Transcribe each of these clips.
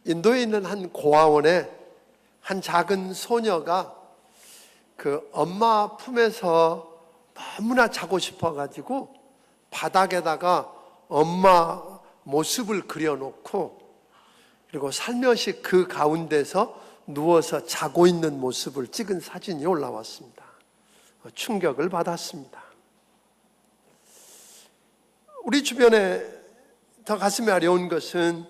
인도에 있는 한 고아원에 한 작은 소녀가 그 엄마 품에서 너무나 자고 싶어가지고 바닥에다가 엄마 모습을 그려놓고 그리고 살며시 그 가운데서 누워서 자고 있는 모습을 찍은 사진이 올라왔습니다. 충격을 받았습니다. 우리 주변에 더 가슴이 아려운 것은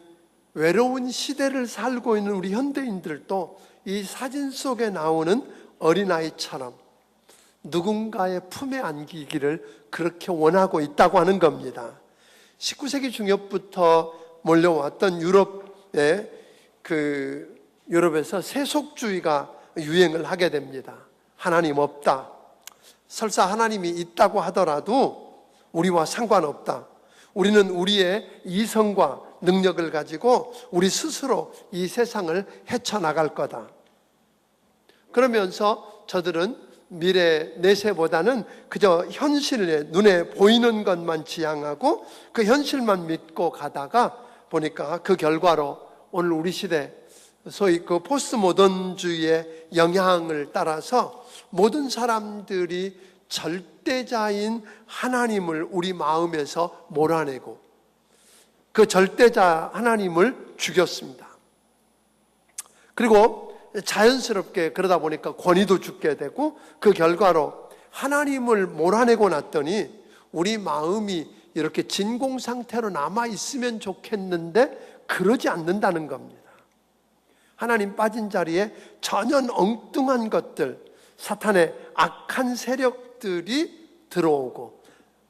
외로운 시대를 살고 있는 우리 현대인들도 이 사진 속에 나오는 어린아이처럼 누군가의 품에 안기기를 그렇게 원하고 있다고 하는 겁니다. 19세기 중엽부터 몰려왔던 유럽에서 세속주의가 유행을 하게 됩니다. 하나님 없다. 설사 하나님이 있다고 하더라도 우리와 상관없다. 우리는 우리의 이성과 능력을 가지고 우리 스스로 이 세상을 헤쳐나갈 거다. 그러면서 저들은 미래 내세보다는 그저 현실에 눈에 보이는 것만 지향하고 그 현실만 믿고 가다가 보니까 그 결과로 오늘 우리 시대 소위 그 포스트 모던주의의 영향을 따라서 모든 사람들이 절대자인 하나님을 우리 마음에서 몰아내고 그 절대자 하나님을 죽였습니다. 그리고 자연스럽게 그러다 보니까 권위도 죽게 되고 그 결과로 하나님을 몰아내고 났더니 우리 마음이 이렇게 진공 상태로 남아있으면 좋겠는데 그러지 않는다는 겁니다. 하나님 빠진 자리에 전혀 엉뚱한 것들, 사탄의 악한 세력들이 들어오고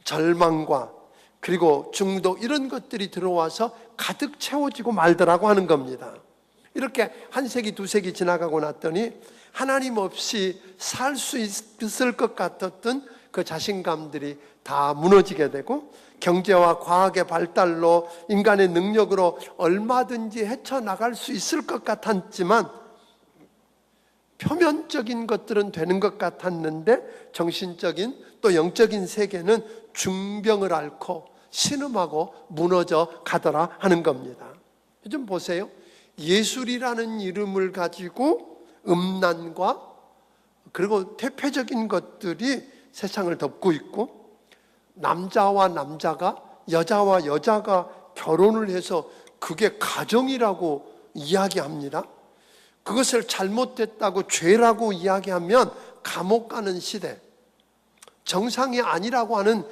절망과 그리고 중독 이런 것들이 들어와서 가득 채워지고 말더라고 하는 겁니다. 이렇게 한 세기 두 세기 지나가고 났더니 하나님 없이 살 수 있을 것 같았던 그 자신감들이 다 무너지게 되고 경제와 과학의 발달로 인간의 능력으로 얼마든지 헤쳐나갈 수 있을 것 같았지만 표면적인 것들은 되는 것 같았는데 정신적인 또 영적인 세계는 중병을 앓고 신음하고 무너져 가더라 하는 겁니다. 좀 보세요. 예술이라는 이름을 가지고 음란과 그리고 퇴폐적인 것들이 세상을 덮고 있고 남자와 남자가 여자와 여자가 결혼을 해서 그게 가정이라고 이야기합니다. 그것을 잘못됐다고 죄라고 이야기하면 감옥 가는 시대, 정상이 아니라고 하는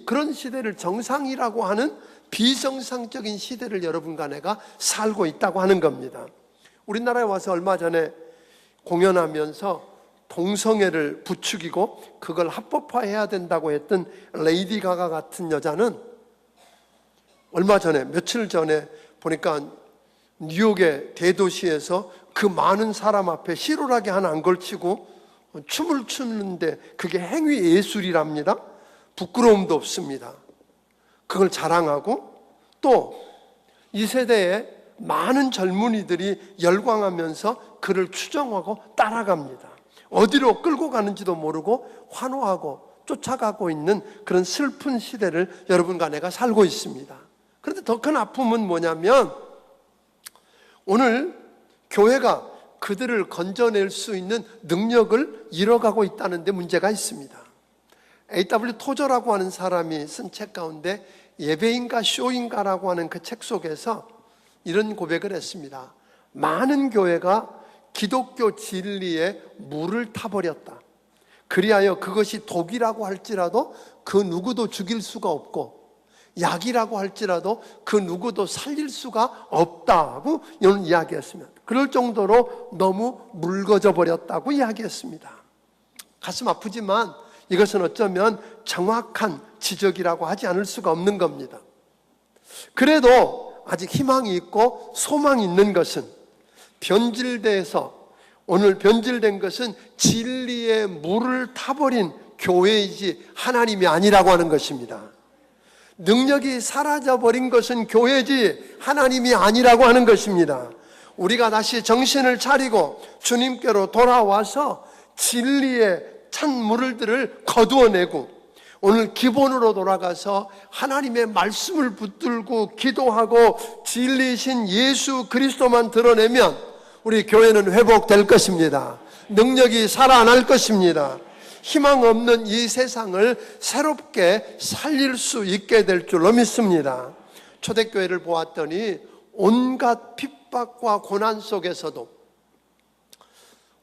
그런 시대를 정상이라고 하는 비정상적인 시대를 여러분과 내가 살고 있다고 하는 겁니다. 우리나라에 와서 얼마 전에 공연하면서 동성애를 부추기고 그걸 합법화해야 된다고 했던 레이디 가가 같은 여자는 얼마 전에 며칠 전에 보니까 뉴욕의 대도시에서 그 많은 사람 앞에 실오라기 하나 안 걸치고 춤을 추는데 그게 행위 예술이랍니다. 부끄러움도 없습니다. 그걸 자랑하고 또 이 세대에 많은 젊은이들이 열광하면서 그를 추종하고 따라갑니다. 어디로 끌고 가는지도 모르고 환호하고 쫓아가고 있는 그런 슬픈 시대를 여러분과 내가 살고 있습니다. 그런데 더 큰 아픔은 뭐냐면 오늘 교회가 그들을 건져낼 수 있는 능력을 잃어가고 있다는 데 문제가 있습니다. A.W. 토저라고 하는 사람이 쓴 책 가운데 예배인가 쇼인가라고 하는 그 책 속에서 이런 고백을 했습니다. 많은 교회가 기독교 진리에 물을 타버렸다. 그리하여 그것이 독이라고 할지라도 그 누구도 죽일 수가 없고 약이라고 할지라도 그 누구도 살릴 수가 없다고 이런 이야기했습니다. 그럴 정도로 너무 묽어져 버렸다고 이야기했습니다. 가슴 아프지만 이것은 어쩌면 정확한 지적이라고 하지 않을 수가 없는 겁니다. 그래도 아직 희망이 있고 소망이 있는 것은 오늘 변질된 것은 진리의 물을 타버린 교회이지 하나님이 아니라고 하는 것입니다. 능력이 사라져버린 것은 교회지 하나님이 아니라고 하는 것입니다. 우리가 다시 정신을 차리고 주님께로 돌아와서 진리의 찬 물들을 거두어내고 오늘 기본으로 돌아가서 하나님의 말씀을 붙들고 기도하고 진리신 예수 그리스도만 드러내면 우리 교회는 회복될 것입니다. 능력이 살아날 것입니다. 희망 없는 이 세상을 새롭게 살릴 수 있게 될 줄로 믿습니다. 초대교회를 보았더니 온갖 핍박과 고난 속에서도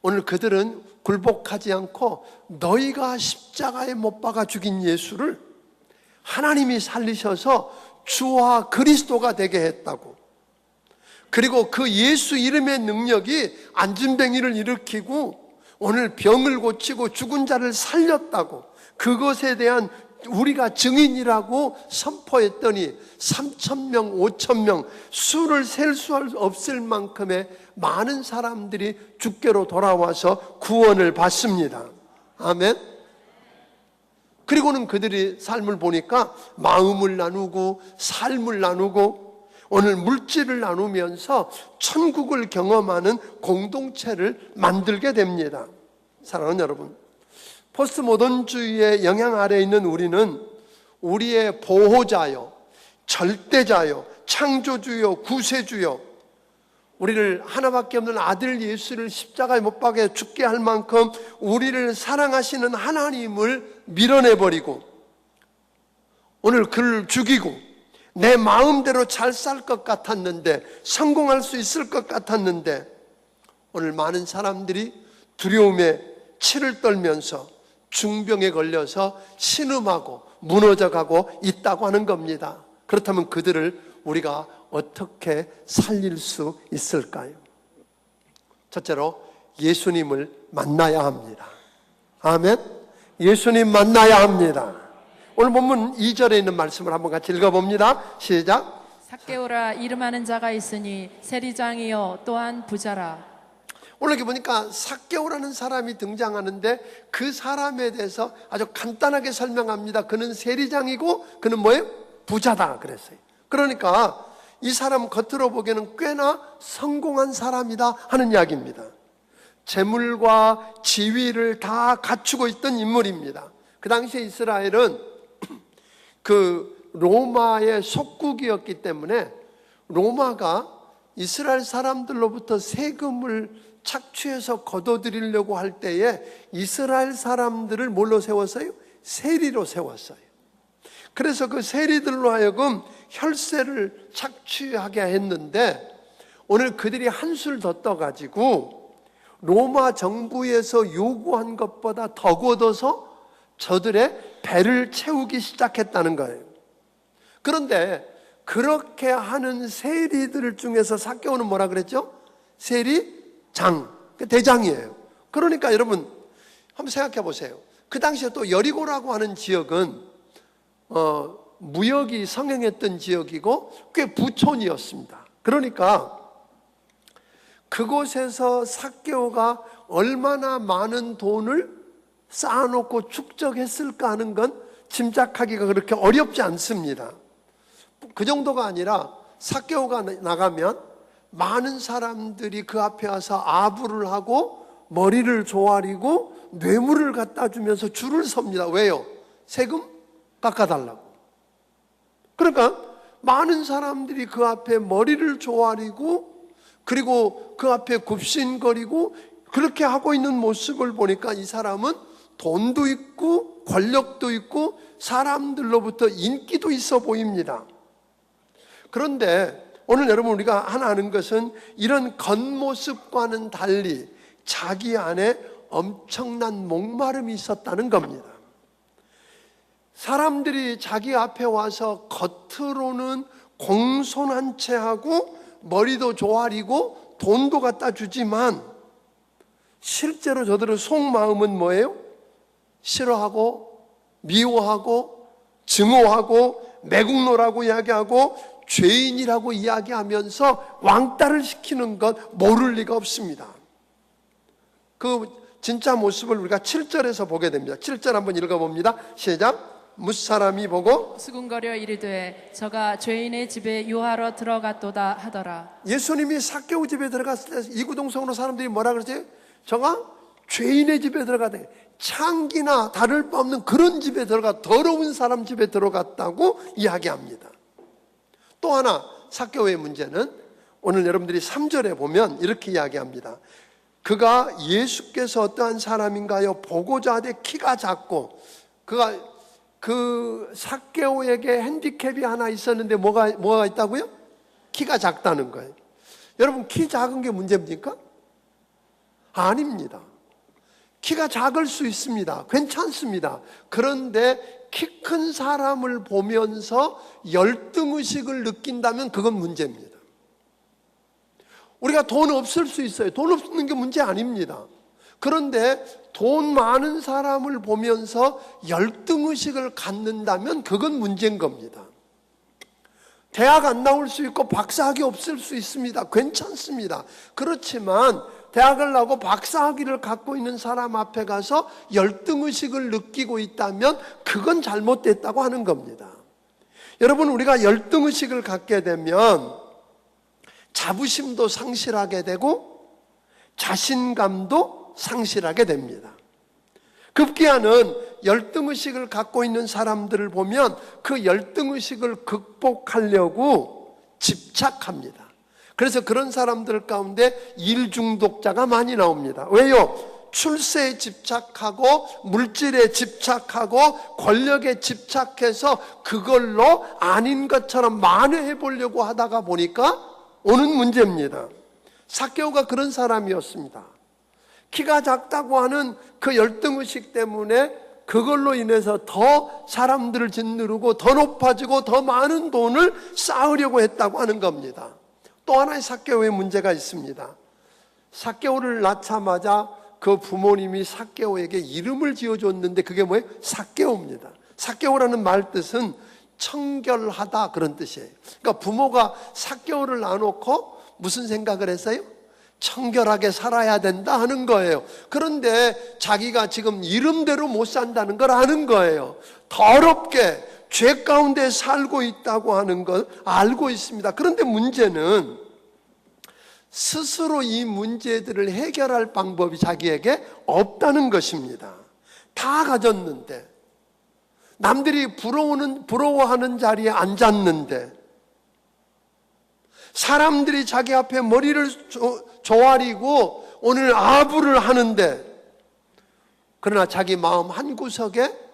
오늘 그들은 굴복하지 않고 너희가 십자가에 못 박아 죽인 예수를 하나님이 살리셔서 주와 그리스도가 되게 했다고. 그리고 그 예수 이름의 능력이 안진뱅이를 일으키고 오늘 병을 고치고 죽은 자를 살렸다고, 그것에 대한 우리가 증인이라고 선포했더니 3,000명, 5,000명, 수를 셀 수 없을 만큼의 많은 사람들이 주께로 돌아와서 구원을 받습니다. 아멘. 그리고는 그들이 삶을 보니까 마음을 나누고 삶을 나누고 오늘 물질을 나누면서 천국을 경험하는 공동체를 만들게 됩니다. 사랑하는 여러분, 포스트 모던주의의 영향 아래에 있는 우리는 우리의 보호자요, 절대자요, 창조주요, 구세주요, 우리를 하나밖에 없는 아들 예수를 십자가에 못 박아 죽게 할 만큼 우리를 사랑하시는 하나님을 밀어내버리고 오늘 그를 죽이고 내 마음대로 잘 살 것 같았는데, 성공할 수 있을 것 같았는데 오늘 많은 사람들이 두려움에 치를 떨면서 중병에 걸려서 신음하고 무너져가고 있다고 하는 겁니다. 그렇다면 그들을 우리가 어떻게 살릴 수 있을까요? 첫째로 예수님을 만나야 합니다. 아멘. 예수님 만나야 합니다. 오늘 본문 2절에 있는 말씀을 한번 같이 읽어봅니다. 시작. 삭개오라 이름하는 자가 있으니 세리장이요 또한 부자라. 오늘 이렇게 보니까 삭개오라는 사람이 등장하는데 그 사람에 대해서 아주 간단하게 설명합니다. 그는 세리장이고 그는 뭐예요? 부자다 그랬어요. 그러니까 이 사람 겉으로 보기에는 꽤나 성공한 사람이다 하는 이야기입니다. 재물과 지위를 다 갖추고 있던 인물입니다. 그 당시에 이스라엘은 그 로마의 속국이었기 때문에 로마가 이스라엘 사람들로부터 세금을 착취해서 거둬들이려고 할 때에 이스라엘 사람들을 뭘로 세웠어요? 세리로 세웠어요. 그래서 그 세리들로 하여금 혈세를 착취하게 했는데 오늘 그들이 한술 더 떠가지고 로마 정부에서 요구한 것보다 더 걷어서 저들의 배를 채우기 시작했다는 거예요. 그런데 그렇게 하는 세리들 중에서 삭개오는 뭐라 그랬죠? 세리장, 대장이에요. 그러니까 여러분 한번 생각해 보세요. 그 당시에 또 여리고라고 하는 지역은 무역이 성행했던 지역이고 꽤 부촌이었습니다. 그러니까 그곳에서 삭개오가 얼마나 많은 돈을 쌓아놓고 축적했을까 하는 건 짐작하기가 그렇게 어렵지 않습니다. 그 정도가 아니라 삭개오가 나가면 많은 사람들이 그 앞에 와서 아부를 하고 머리를 조아리고 뇌물을 갖다 주면서 줄을 섭니다. 왜요? 세금 깎아달라고. 그러니까 많은 사람들이 그 앞에 머리를 조아리고 그리고 그 앞에 굽신거리고 그렇게 하고 있는 모습을 보니까 이 사람은 돈도 있고 권력도 있고 사람들로부터 인기도 있어 보입니다. 그런데 오늘 여러분 우리가 하나 아는 것은 이런 겉모습과는 달리 자기 안에 엄청난 목마름이 있었다는 겁니다. 사람들이 자기 앞에 와서 겉으로는 공손한 채 하고 머리도 조아리고 돈도 갖다 주지만 실제로 저들의 속마음은 뭐예요? 싫어하고 미워하고 증오하고 매국노라고 이야기하고 죄인이라고 이야기하면서 왕따를 시키는 것 모를 리가 없습니다. 그 진짜 모습을 우리가 7절에서 보게 됩니다. 7절 한번 읽어봅니다. 시작. 무사람이 보고 수군거려 이르되 저가 죄인의 집에 유하러 들어갔도다 하더라. 예수님이 삭개오 집에 들어갔을 때 이구동성으로 사람들이 뭐라 그러지? 저가 죄인의 집에 들어가다 창기나 다를 바 없는 그런 집에 들어가 더러운 사람 집에 들어갔다고 이야기합니다. 또 하나 삭개오의 문제는 오늘 여러분들이 3절에 보면 이렇게 이야기합니다. 그가 예수께서 어떠한 사람인가요? 보고자 하되 키가 작고, 그가 그 삭개오에게 핸디캡이 하나 있었는데 뭐가 있다고요? 키가 작다는 거예요. 여러분, 키 작은 게 문제입니까? 아닙니다. 키가 작을 수 있습니다. 괜찮습니다. 그런데 키 큰 사람을 보면서 열등의식을 느낀다면 그건 문제입니다. 우리가 돈 없을 수 있어요. 돈 없는 게 문제 아닙니다. 그런데 돈 많은 사람을 보면서 열등의식을 갖는다면 그건 문제인 겁니다. 대학 안 나올 수 있고 박사학위 없을 수 있습니다. 괜찮습니다. 그렇지만 대학을 나오고 박사학위를 갖고 있는 사람 앞에 가서 열등의식을 느끼고 있다면 그건 잘못됐다고 하는 겁니다. 여러분, 우리가 열등의식을 갖게 되면 자부심도 상실하게 되고 자신감도 상실하게 됩니다. 급기야는 열등의식을 갖고 있는 사람들을 보면 그 열등의식을 극복하려고 집착합니다. 그래서 그런 사람들 가운데 일중독자가 많이 나옵니다. 왜요? 출세에 집착하고 물질에 집착하고 권력에 집착해서 그걸로 아닌 것처럼 만회해 보려고 하다가 보니까 오는 문제입니다. 삭개오가 그런 사람이었습니다. 키가 작다고 하는 그 열등의식 때문에 그걸로 인해서 더 사람들을 짓누르고 더 높아지고 더 많은 돈을 쌓으려고 했다고 하는 겁니다. 또 하나의 삭개오의 문제가 있습니다. 삭개오를 낳자마자 그 부모님이 삭개오에게 이름을 지어줬는데 그게 뭐예요? 삭개오입니다. 삭개오라는 말 뜻은 청결하다, 그런 뜻이에요. 그러니까 부모가 삭개오를 낳아놓고 무슨 생각을 했어요? 청결하게 살아야 된다 하는 거예요. 그런데 자기가 지금 이름대로 못 산다는 걸 아는 거예요. 더럽게 죄 가운데 살고 있다고 하는 걸 알고 있습니다. 그런데 문제는 스스로 이 문제들을 해결할 방법이 자기에게 없다는 것입니다. 다 가졌는데, 남들이 부러워하는 자리에 앉았는데, 사람들이 자기 앞에 머리를 조아리고 오늘 아부를 하는데, 그러나 자기 마음 한구석에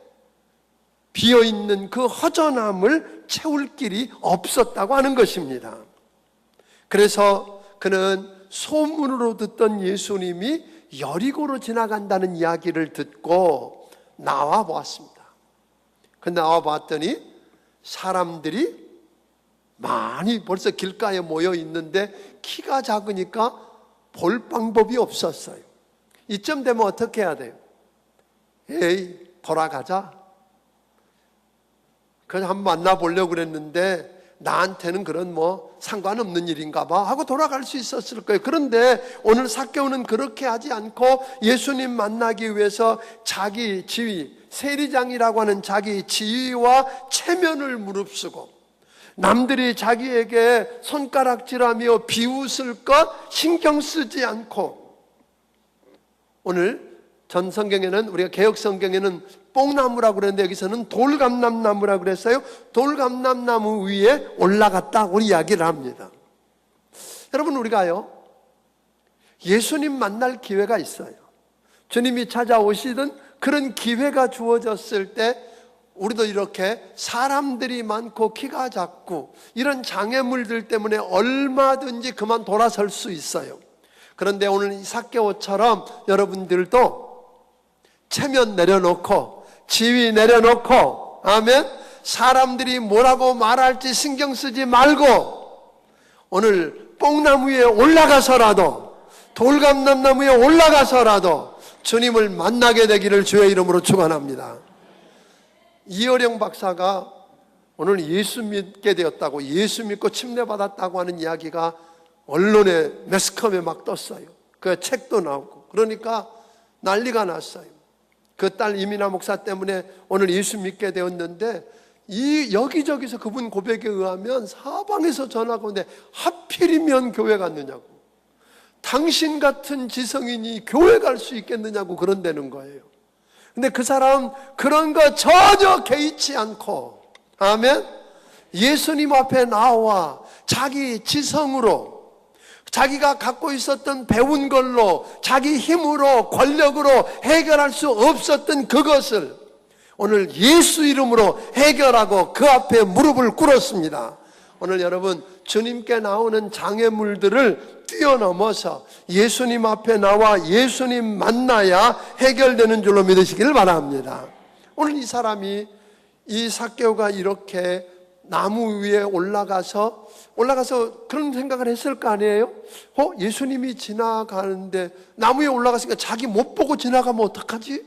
비어있는 그 허전함을 채울 길이 없었다고 하는 것입니다. 그래서 그는 소문으로 듣던 예수님이 여리고로 지나간다는 이야기를 듣고 나와 보았습니다. 근데 나와 봤더니 사람들이 많이 벌써 길가에 모여 있는데 키가 작으니까 볼 방법이 없었어요. 이쯤 되면 어떻게 해야 돼요? 에이, 돌아가자. 그래서 한번 만나보려고 그랬는데 나한테는 그런 상관없는 일인가 봐 하고 돌아갈 수 있었을 거예요. 그런데 오늘 삭개오는 그렇게 하지 않고 예수님 만나기 위해서 자기 지위, 세리장이라고 하는 자기 지위와 체면을 무릅쓰고 남들이 자기에게 손가락질하며 비웃을 것 신경 쓰지 않고, 오늘 전 성경에는, 우리가 개혁 성경에는 뽕나무라고 그랬는데 여기서는 돌감람나무라고 그랬어요. 돌감람나무 위에 올라갔다고 이야기를 합니다. 여러분, 우리가요 예수님 만날 기회가 있어요. 주님이 찾아오시던 그런 기회가 주어졌을 때 우리도 이렇게 사람들이 많고 키가 작고 이런 장애물들 때문에 얼마든지 그만 돌아설 수 있어요. 그런데 오늘 이 삭개오처럼 여러분들도 체면 내려놓고 지위 내려놓고, 아멘, 사람들이 뭐라고 말할지 신경 쓰지 말고 오늘 뽕나무 위에 올라가서라도, 돌감람나무에 올라가서라도 주님을 만나게 되기를 주의 이름으로 축원합니다. 이어령 박사가 오늘 예수 믿게 되었다고, 예수 믿고 침례받았다고 하는 이야기가 언론에, 매스컴에 막 떴어요. 그 책도 나오고, 그러니까 난리가 났어요. 그 딸 이민아 목사 때문에 오늘 예수 믿게 되었는데, 여기저기서 그분 고백에 의하면 사방에서 전화가 오는데 하필이면 교회 갔느냐고, 당신 같은 지성인이 교회 갈 수 있겠느냐고 그런다는 거예요. 근데 그 사람 그런 거 전혀 개의치 않고, 아멘, 예수님 앞에 나와 자기 지성으로, 자기가 갖고 있었던 배운 걸로, 자기 힘으로, 권력으로 해결할 수 없었던 그것을 오늘 예수 이름으로 해결하고 그 앞에 무릎을 꿇었습니다. 오늘 여러분, 주님께 나오는 장애물들을 뛰어넘어서 예수님 앞에 나와 예수님 만나야 해결되는 줄로 믿으시기를 바랍니다. 오늘 이 사람이, 이 삭개오가 이렇게 나무 위에 올라가서 그런 생각을 했을 거 아니에요? 예수님이 지나가는데 나무 위에 올라갔으니까 자기 못 보고 지나가면 어떡하지?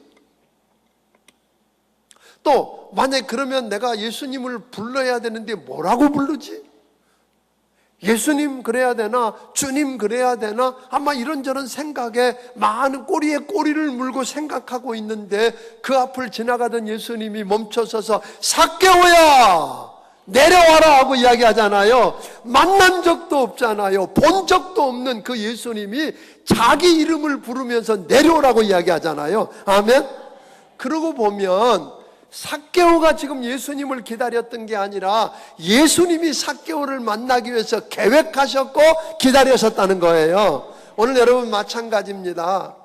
또 만약에 그러면 내가 예수님을 불러야 되는데 뭐라고 부르지? 예수님 그래야 되나? 주님 그래야 되나? 아마 이런저런 생각에 많은 꼬리에 꼬리를 물고 생각하고 있는데 그 앞을 지나가던 예수님이 멈춰서서 삭개오야 내려와라 하고 이야기하잖아요. 만난 적도 없잖아요. 본 적도 없는 그 예수님이 자기 이름을 부르면서 내려오라고 이야기하잖아요. 아멘? 그러고 보면 삭개오가 지금 예수님을 기다렸던 게 아니라 예수님이 삭개오를 만나기 위해서 계획하셨고 기다리셨다는 거예요. 오늘 여러분 마찬가지입니다.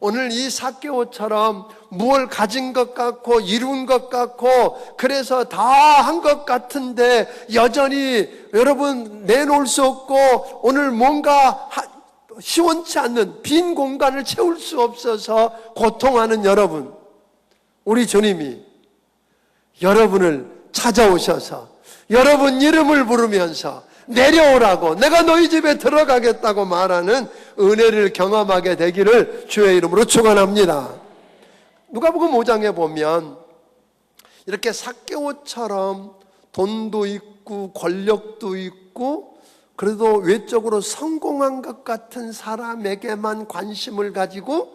오늘 이 삭개오처럼 무엇을 가진 것 같고 이룬 것 같고 그래서 다 한 것 같은데 여전히 여러분 내놓을 수 없고 오늘 뭔가 시원치 않는 빈 공간을 채울 수 없어서 고통하는 여러분, 우리 주님이 여러분을 찾아오셔서 여러분 이름을 부르면서 내려오라고, 내가 너희 집에 들어가겠다고 말하는 은혜를 경험하게 되기를 주의 이름으로 축원합니다. 누가복음 5장에 보면 이렇게 삭개오처럼 돈도 있고 권력도 있고 그래도 외적으로 성공한 것 같은 사람에게만 관심을 가지고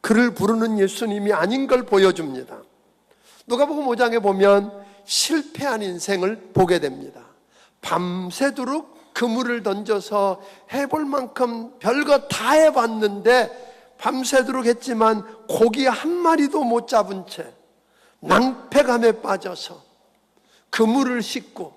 그를 부르는 예수님이 아닌 걸 보여줍니다. 누가복음 5장에 보면 실패한 인생을 보게 됩니다. 밤새도록 그물을 던져서 해볼 만큼 별거 다 해봤는데 밤새도록 했지만 고기 한 마리도 못 잡은 채 낭패감에 빠져서 그물을 싣고,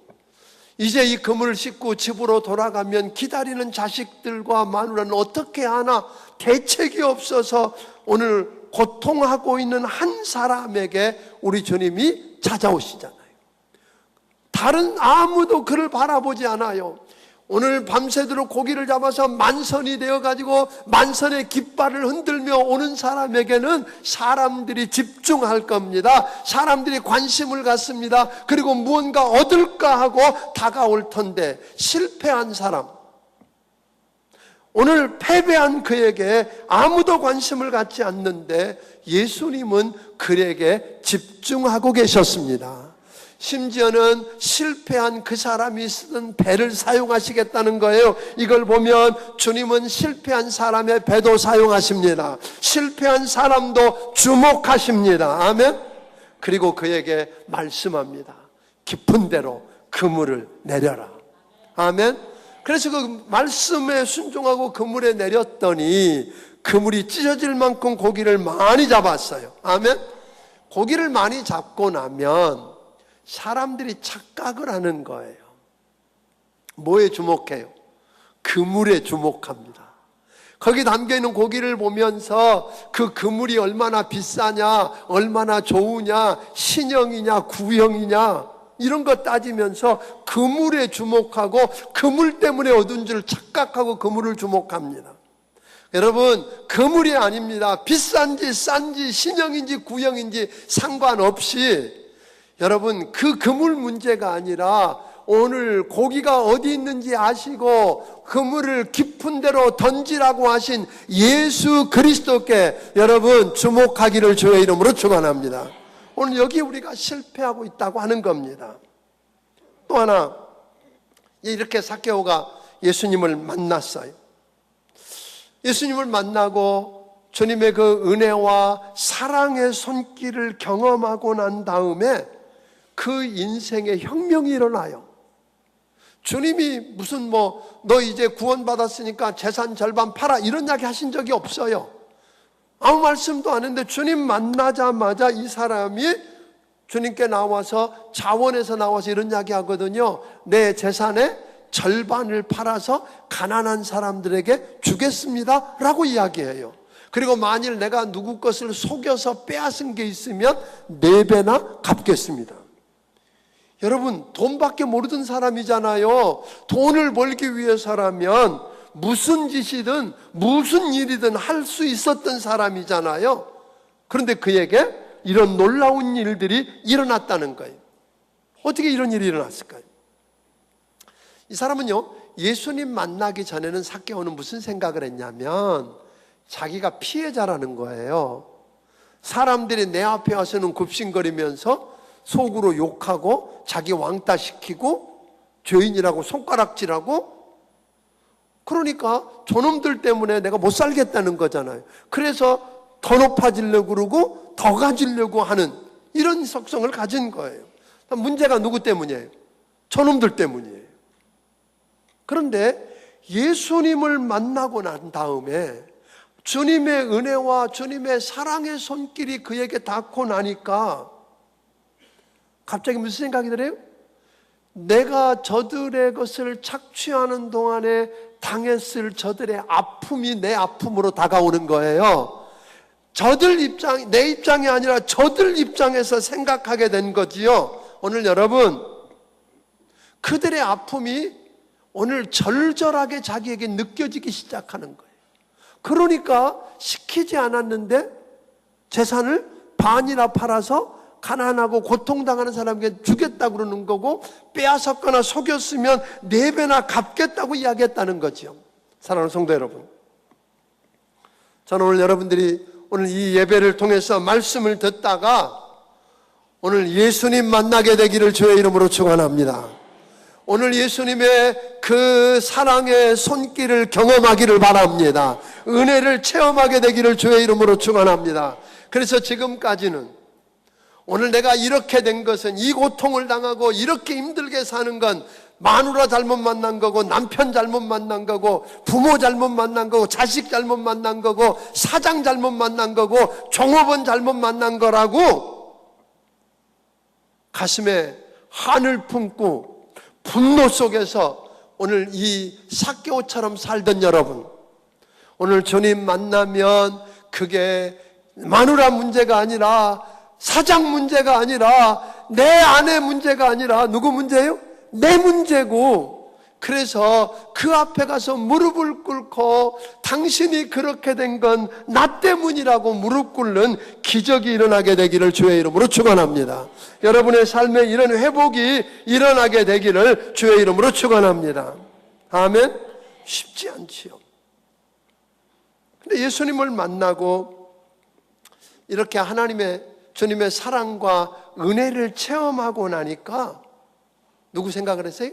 이제 이 그물을 싣고 집으로 돌아가면 기다리는 자식들과 마누라는 어떻게 하나 대책이 없어서 오늘 고통하고 있는 한 사람에게 우리 주님이 찾아오시잖아요. 다른 아무도 그를 바라보지 않아요. 오늘 밤새도록 고기를 잡아서 만선이 되어가지고 만선의 깃발을 흔들며 오는 사람에게는 사람들이 집중할 겁니다. 사람들이 관심을 갖습니다. 그리고 무언가 얻을까 하고 다가올 텐데 실패한 사람, 오늘 패배한 그에게 아무도 관심을 갖지 않는데 예수님은 그에게 집중하고 계셨습니다. 심지어는 실패한 그 사람이 쓰던 배를 사용하시겠다는 거예요. 이걸 보면 주님은 실패한 사람의 배도 사용하십니다. 실패한 사람도 주목하십니다. 아멘. 그리고 그에게 말씀합니다. 깊은 데로 그물을 내려라. 아멘. 그래서 그 말씀에 순종하고 그물에 내렸더니 그물이 찢어질 만큼 고기를 많이 잡았어요. 아멘. 고기를 많이 잡고 나면 사람들이 착각을 하는 거예요. 뭐에 주목해요? 그물에 주목합니다. 거기 담겨있는 고기를 보면서 그 그물이 얼마나 비싸냐, 얼마나 좋으냐, 신형이냐, 구형이냐 이런 거 따지면서 그물에 주목하고 그물 때문에 얻은 줄 착각하고 그물을 주목합니다. 여러분, 그물이 아닙니다. 비싼지 싼지 신형인지 구형인지 상관없이 여러분, 그 그물 문제가 아니라 오늘 고기가 어디 있는지 아시고 그물을 깊은 데로 던지라고 하신 예수 그리스도께 여러분 주목하기를 주의 이름으로 축원합니다. 오늘 여기 우리가 실패하고 있다고 하는 겁니다. 또 하나, 이렇게 삭개오가 예수님을 만났어요. 예수님을 만나고 주님의 그 은혜와 사랑의 손길을 경험하고 난 다음에 그 인생에 혁명이 일어나요. 주님이 무슨 너 이제 구원받았으니까 재산 절반 팔아 이런 이야기 하신 적이 없어요. 아무 말씀도 안 했는데 주님 만나자마자 이 사람이 주님께 나와서 자원에서 나와서 이런 이야기 하거든요. 내 재산의 절반을 팔아서 가난한 사람들에게 주겠습니다 라고 이야기해요. 그리고 만일 내가 누구 것을 속여서 빼앗은 게 있으면 4배나 갚겠습니다. 여러분, 돈밖에 모르던 사람이잖아요. 돈을 벌기 위해서라면 무슨 짓이든 무슨 일이든 할 수 있었던 사람이잖아요. 그런데 그에게 이런 놀라운 일들이 일어났다는 거예요. 어떻게 이런 일이 일어났을까요? 이 사람은요, 예수님 만나기 전에는 삭개오는 무슨 생각을 했냐면 자기가 피해자라는 거예요. 사람들이 내 앞에 와서는 굽신거리면서 속으로 욕하고 자기 왕따시키고 죄인이라고 손가락질하고, 그러니까 저놈들 때문에 내가 못 살겠다는 거잖아요. 그래서 더 높아지려고 그러고 더 가지려고 하는 이런 속성을 가진 거예요. 문제가 누구 때문이에요? 저놈들 때문이에요. 그런데 예수님을 만나고 난 다음에 주님의 은혜와 주님의 사랑의 손길이 그에게 닿고 나니까 갑자기 무슨 생각이 들어요? 내가 저들의 것을 착취하는 동안에 당했을 저들의 아픔이 내 아픔으로 다가오는 거예요. 내 입장이 아니라 저들 입장에서 생각하게 된 거지요. 오늘 여러분, 그들의 아픔이 오늘 절절하게 자기에게 느껴지기 시작하는 거예요. 그러니까 시키지 않았는데 재산을 반이나 팔아서 가난하고 고통당하는 사람에게 주겠다고 그러는 거고, 빼앗았거나 속였으면 4배나 갚겠다고 이야기했다는 거죠. 사랑하는 성도 여러분, 저는 오늘 여러분들이 오늘 이 예배를 통해서 말씀을 듣다가 오늘 예수님 만나게 되기를 주의 이름으로 축원합니다. 오늘 예수님의 그 사랑의 손길을 경험하기를 바랍니다. 은혜를 체험하게 되기를 주의 이름으로 축원합니다. 그래서 지금까지는 오늘 내가 이렇게 된 것은, 이 고통을 당하고 이렇게 힘들게 사는 건 마누라 잘못 만난 거고, 남편 잘못 만난 거고, 부모 잘못 만난 거고, 자식 잘못 만난 거고, 사장 잘못 만난 거고, 종업원 잘못 만난 거라고 가슴에 한을 품고 분노 속에서 오늘 이 삭개오처럼 살던 여러분, 오늘 주님 만나면 그게 마누라 문제가 아니라, 사장 문제가 아니라, 내 아내 문제가 아니라 누구 문제예요? 내 문제고, 그래서 그 앞에 가서 무릎을 꿇고 당신이 그렇게 된 건 나 때문이라고 무릎 꿇는 기적이 일어나게 되기를 주의 이름으로 축원합니다. 여러분의 삶에 이런 회복이 일어나게 되기를 주의 이름으로 축원합니다. 아멘. 쉽지 않지요. 근데 예수님을 만나고 이렇게 주님의 사랑과 은혜를 체험하고 나니까 누구 생각을 했어요?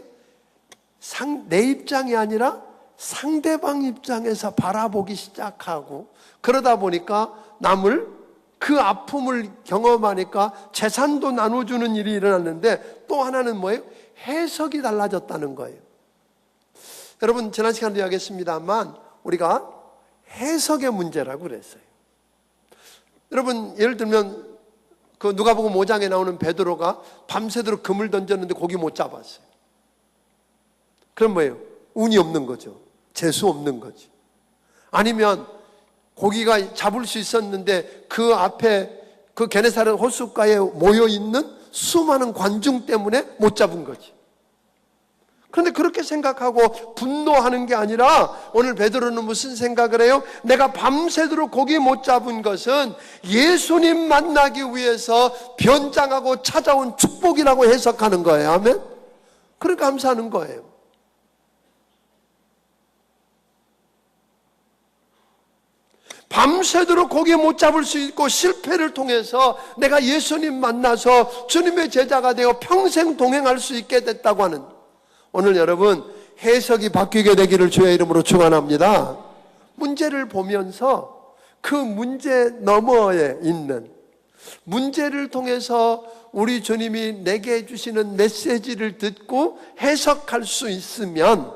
내 입장이 아니라 상대방 입장에서 바라보기 시작하고, 그러다 보니까 그 아픔을 경험하니까 재산도 나눠주는 일이 일어났는데, 또 하나는 뭐예요? 해석이 달라졌다는 거예요. 여러분, 지난 시간에도 이야기했습니다만 우리가 해석의 문제라고 그랬어요. 여러분, 예를 들면 그 누가복음 5장에 나오는 베드로가 밤새도록 금을 던졌는데 고기 못 잡았어요. 그럼 뭐예요? 운이 없는 거죠. 재수 없는 거지. 아니면 고기가 잡을 수 있었는데 그 앞에 그 게네사렛 호숫가에 모여있는 수많은 관중 때문에 못 잡은 거지. 그런데 그렇게 생각하고 분노하는 게 아니라 오늘 베드로는 무슨 생각을 해요? 내가 밤새도록 고기 못 잡은 것은 예수님 만나기 위해서 변장하고 찾아온 축복이라고 해석하는 거예요. 아멘? 그러니까 감사하는 거예요. 밤새도록 고기 못 잡을 수 있고 실패를 통해서 내가 예수님 만나서 주님의 제자가 되어 평생 동행할 수 있게 됐다고 하는, 오늘 여러분 해석이 바뀌게 되기를 주의 이름으로 축원합니다. 문제를 보면서 그 문제 너머에 있는, 문제를 통해서 우리 주님이 내게 주시는 메시지를 듣고 해석할 수 있으면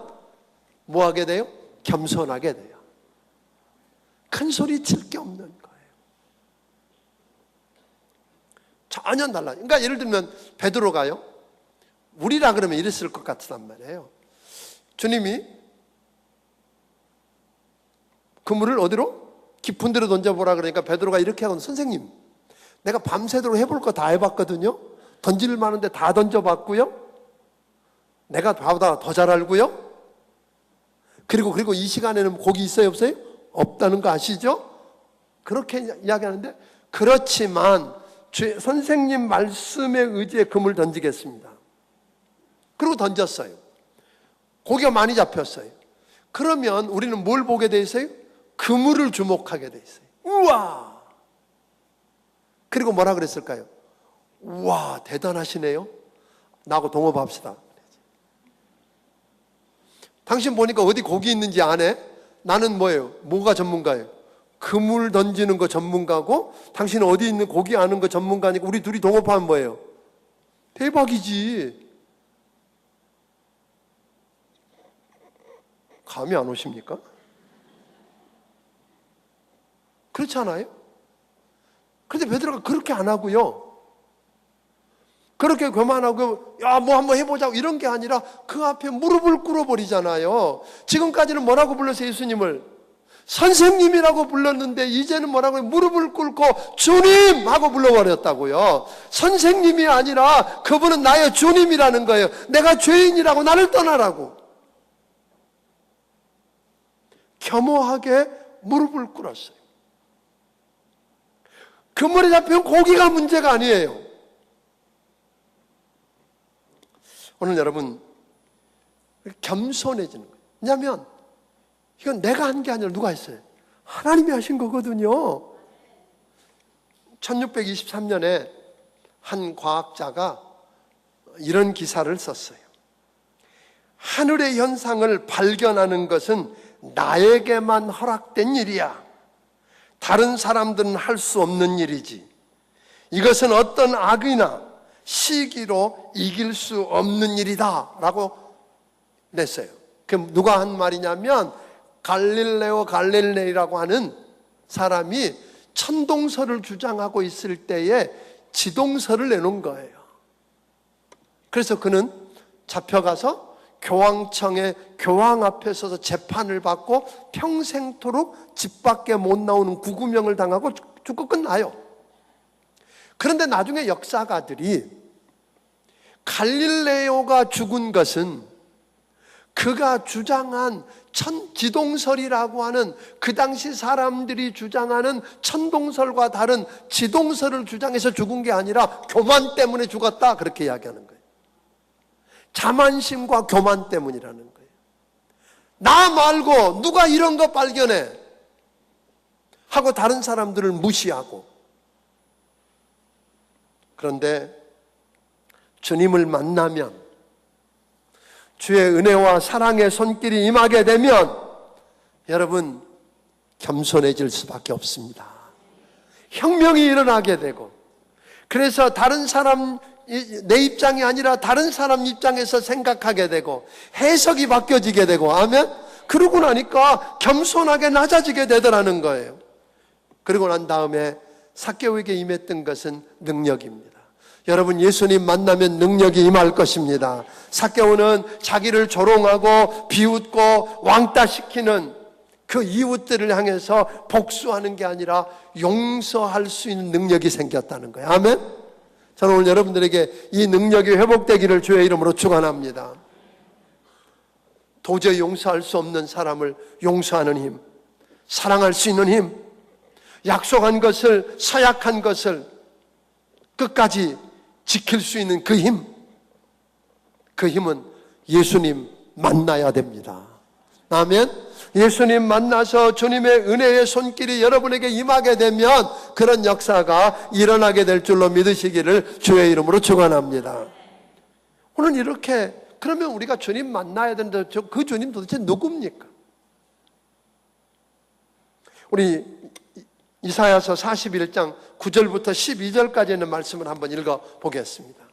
뭐 하게 돼요? 겸손하게 돼요. 큰 소리 칠 게 없는 거예요. 전혀 달라요. 그러니까 예를 들면 베드로가요, 우리라 그러면 이랬을 것 같단 말이에요. 주님이 그물을 어디로? 깊은 데로 던져보라 그러니까 베드로가 이렇게 하거든요. 선생님, 내가 밤새도록 해볼 거 다 해봤거든요. 던질 만한데 다 던져봤고요. 내가 바보다 더 잘 알고요. 그리고 이 시간에는 고기 있어요, 없어요? 없다는 거 아시죠? 그렇게 이야기하는데, 그렇지만 선생님 말씀에 의지해 그물 던지겠습니다. 그리고 던졌어요. 고기가 많이 잡혔어요. 그러면 우리는 뭘 보게 돼 있어요? 그물을 주목하게 돼 있어요. 우와! 그리고 뭐라 그랬을까요? 우와, 대단하시네요. 나하고 동업합시다. 당신 보니까 어디 고기 있는지 아네? 나는 뭐예요? 뭐가 전문가예요? 그물 던지는 거 전문가고 당신은 어디 있는 고기 아는 거 전문가니까 우리 둘이 동업하면 뭐예요? 대박이지. 감이 안 오십니까? 그렇지 않아요? 그런데 베드로가 그렇게 안 하고요. 그렇게 교만하고 야 뭐 한번 해보자고 이런 게 아니라 그 앞에 무릎을 꿇어버리잖아요. 지금까지는 뭐라고 불렀어요? 예수님을 선생님이라고 불렀는데 이제는 뭐라고 해요? 무릎을 꿇고 주님 하고 불러버렸다고요. 선생님이 아니라 그분은 나의 주님이라는 거예요. 내가 죄인이라고 나를 떠나라고 겸허하게 무릎을 꿇었어요. 그물에 잡힌 고기가 문제가 아니에요. 오늘 여러분 겸손해지는 거예요. 왜냐하면 이건 내가 한 게 아니라 누가 했어요? 하나님이 하신 거거든요. 1623년에 한 과학자가 이런 기사를 썼어요. 하늘의 현상을 발견하는 것은 나에게만 허락된 일이야. 다른 사람들은 할 수 없는 일이지. 이것은 어떤 악이나 시기로 이길 수 없는 일이다 라고 냈어요. 그럼 누가 한 말이냐면 갈릴레오 갈릴레이라고 하는 사람이 천동설을 주장하고 있을 때에 지동설을 내놓은 거예요. 그래서 그는 잡혀가서 교황청의 교황 앞에 서서 재판을 받고 평생토록 집 밖에 못 나오는 구구명을 당하고 죽고 끝나요. 그런데 나중에 역사가들이 갈릴레오가 죽은 것은 그가 주장한 지동설이라고 하는 그 당시 사람들이 주장하는 천동설과 다른 지동설을 주장해서 죽은 게 아니라 교만 때문에 죽었다 그렇게 이야기하는 거예요. 자만심과 교만 때문이라는 거예요. 나 말고 누가 이런 거 발견해 하고 다른 사람들을 무시하고. 그런데 주님을 만나면 주의 은혜와 사랑의 손길이 임하게 되면 여러분 겸손해질 수밖에 없습니다. 혁명이 일어나게 되고 그래서 다른 사람 내 입장이 아니라 다른 사람 입장에서 생각하게 되고 해석이 바뀌어지게 되고 아멘? 그러고 나니까 겸손하게 낮아지게 되더라는 거예요. 그러고 난 다음에 삭개오에게 임했던 것은 능력입니다. 여러분 예수님 만나면 능력이 임할 것입니다. 삭개오는 자기를 조롱하고 비웃고 왕따시키는 그 이웃들을 향해서 복수하는 게 아니라 용서할 수 있는 능력이 생겼다는 거예요. 아멘? 저는 오늘 여러분들에게 이 능력이 회복되기를 주의 이름으로 축원합니다. 도저히 용서할 수 없는 사람을 용서하는 힘, 사랑할 수 있는 힘, 약속한 것을, 서약한 것을 끝까지 지킬 수 있는 그 힘, 그 힘은 예수님 만나야 됩니다. 아멘. 예수님 만나서 주님의 은혜의 손길이 여러분에게 임하게 되면 그런 역사가 일어나게 될 줄로 믿으시기를 주의 이름으로 축원합니다. 오늘 이렇게 그러면 우리가 주님 만나야 되는데 그 주님 도대체 누굽니까? 우리 이사야서 41장 9절부터 12절까지 있는 말씀을 한번 읽어보겠습니다.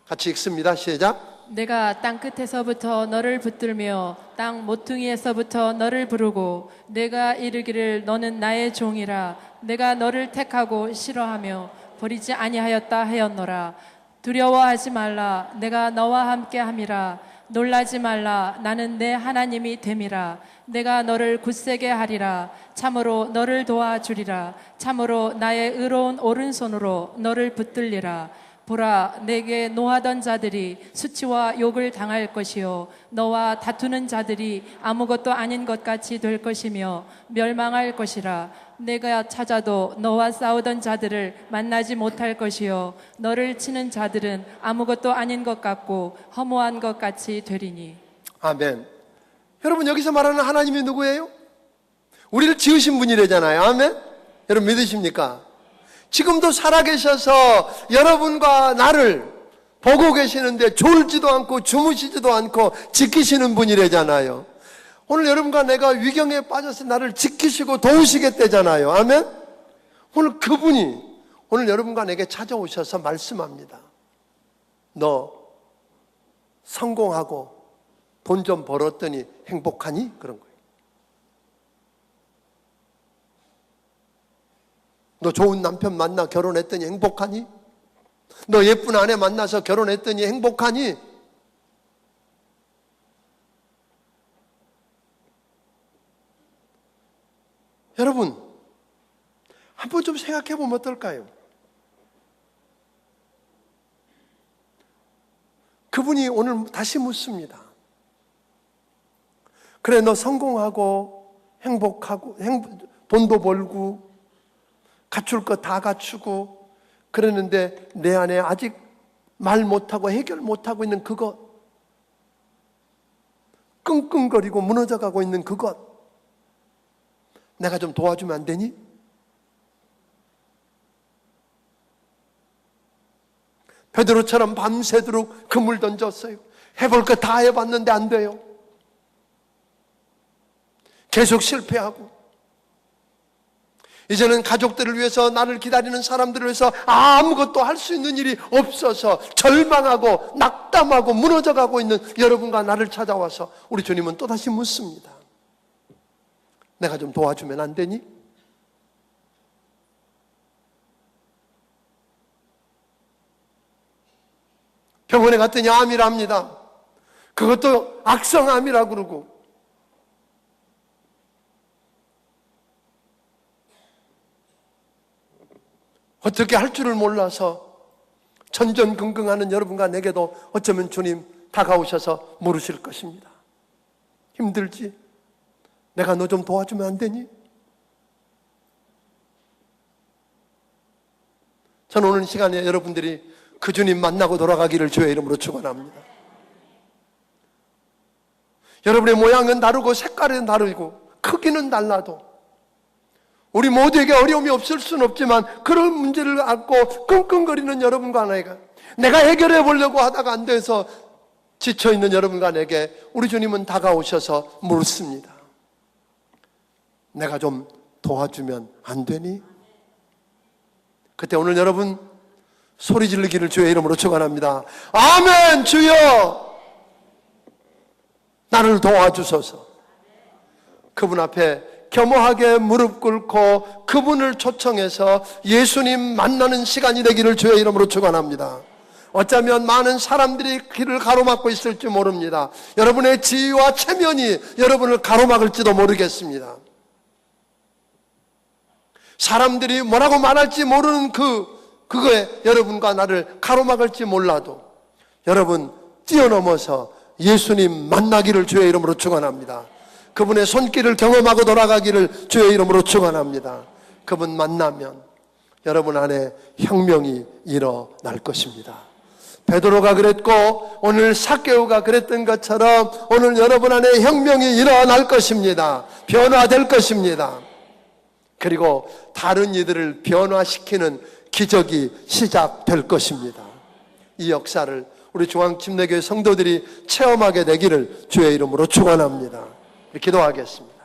같이 읽습니다. 시작. 내가 땅 끝에서부터 너를 붙들며 땅 모퉁이에서부터 너를 부르고 내가 이르기를 너는 나의 종이라. 내가 너를 택하고 싫어하며 버리지 아니하였다 하였노라. 두려워하지 말라. 내가 너와 함께 함이라. 놀라지 말라. 나는 내 하나님이 됨이라. 내가 너를 굳세게 하리라. 참으로 너를 도와주리라. 참으로 나의 의로운 오른손으로 너를 붙들리라. 보라, 내게 노하던 자들이 수치와 욕을 당할 것이요 너와 다투는 자들이 아무것도 아닌 것 같이 될 것이며 멸망할 것이라. 내가 찾아도 너와 싸우던 자들을 만나지 못할 것이요 너를 치는 자들은 아무것도 아닌 것 같고 허무한 것 같이 되리니. 아멘. 여러분, 여기서 말하는 하나님이 누구예요? 우리를 지으신 분이래잖아요. 아멘. 여러분 믿으십니까? 지금도 살아계셔서 여러분과 나를 보고 계시는데 졸지도 않고 주무시지도 않고 지키시는 분이래잖아요. 오늘 여러분과 내가 위경에 빠져서 나를 지키시고 도우시겠대잖아요. 아멘. 오늘 그분이 오늘 여러분과 내게 찾아오셔서 말씀합니다. 너 성공하고 돈 좀 벌었더니 행복하니? 그런 거예요. 너 좋은 남편 만나 결혼했더니 행복하니? 너 예쁜 아내 만나서 결혼했더니 행복하니? 여러분, 한번 좀 생각해 보면 어떨까요? 그분이 오늘 다시 묻습니다. 그래, 너 성공하고 행복하고 돈도 벌고 갖출 거 다 갖추고 그러는데 내 안에 아직 말 못하고 해결 못하고 있는 그것, 끙끙거리고 무너져가고 있는 그것, 내가 좀 도와주면 안 되니? 베드로처럼 밤새도록 그물 던졌어요. 해볼 거 다 해봤는데 안 돼요. 계속 실패하고 이제는 가족들을 위해서, 나를 기다리는 사람들을 위해서 아무것도 할 수 있는 일이 없어서 절망하고 낙담하고 무너져가고 있는 여러분과 나를 찾아와서 우리 주님은 또다시 묻습니다. 내가 좀 도와주면 안 되니? 병원에 갔더니 암이랍니다. 그것도 악성암이라고 그러고, 어떻게 할 줄을 몰라서 전전긍긍하는 여러분과 내게도 어쩌면 주님 다가오셔서 물으실 것입니다. 힘들지? 내가 너 좀 도와주면 안 되니? 저는 오늘 시간에 여러분들이 그 주님 만나고 돌아가기를 주의 이름으로 축원합니다. 여러분의 모양은 다르고 색깔은 다르고 크기는 달라도 우리 모두에게 어려움이 없을 수는 없지만 그런 문제를 안고 끙끙거리는 여러분과 내가 해결해 보려고 하다가 안 돼서 지쳐있는 여러분과 내게 우리 주님은 다가오셔서 묻습니다. 내가 좀 도와주면 안 되니? 그때 오늘 여러분 소리 지르기를 주의 이름으로 축원합니다. 아멘. 주여 나를 도와주소서. 그분 앞에 겸허하게 무릎 꿇고 그분을 초청해서 예수님 만나는 시간이 되기를 주의 이름으로 축원합니다. 어쩌면 많은 사람들이 길을 가로막고 있을지 모릅니다. 여러분의 지위와 체면이 여러분을 가로막을지도 모르겠습니다. 사람들이 뭐라고 말할지 모르는 그거에 여러분과 나를 가로막을지 몰라도 여러분 뛰어넘어서 예수님 만나기를 주의 이름으로 축원합니다. 그분의 손길을 경험하고 돌아가기를 주의 이름으로 축원합니다. 그분 만나면 여러분 안에 혁명이 일어날 것입니다. 베드로가 그랬고 오늘 삭개오가 그랬던 것처럼 오늘 여러분 안에 혁명이 일어날 것입니다. 변화될 것입니다. 그리고 다른 이들을 변화시키는 기적이 시작될 것입니다. 이 역사를 우리 중앙침례교회 성도들이 체험하게 되기를 주의 이름으로 축원합니다. 기도하겠습니다.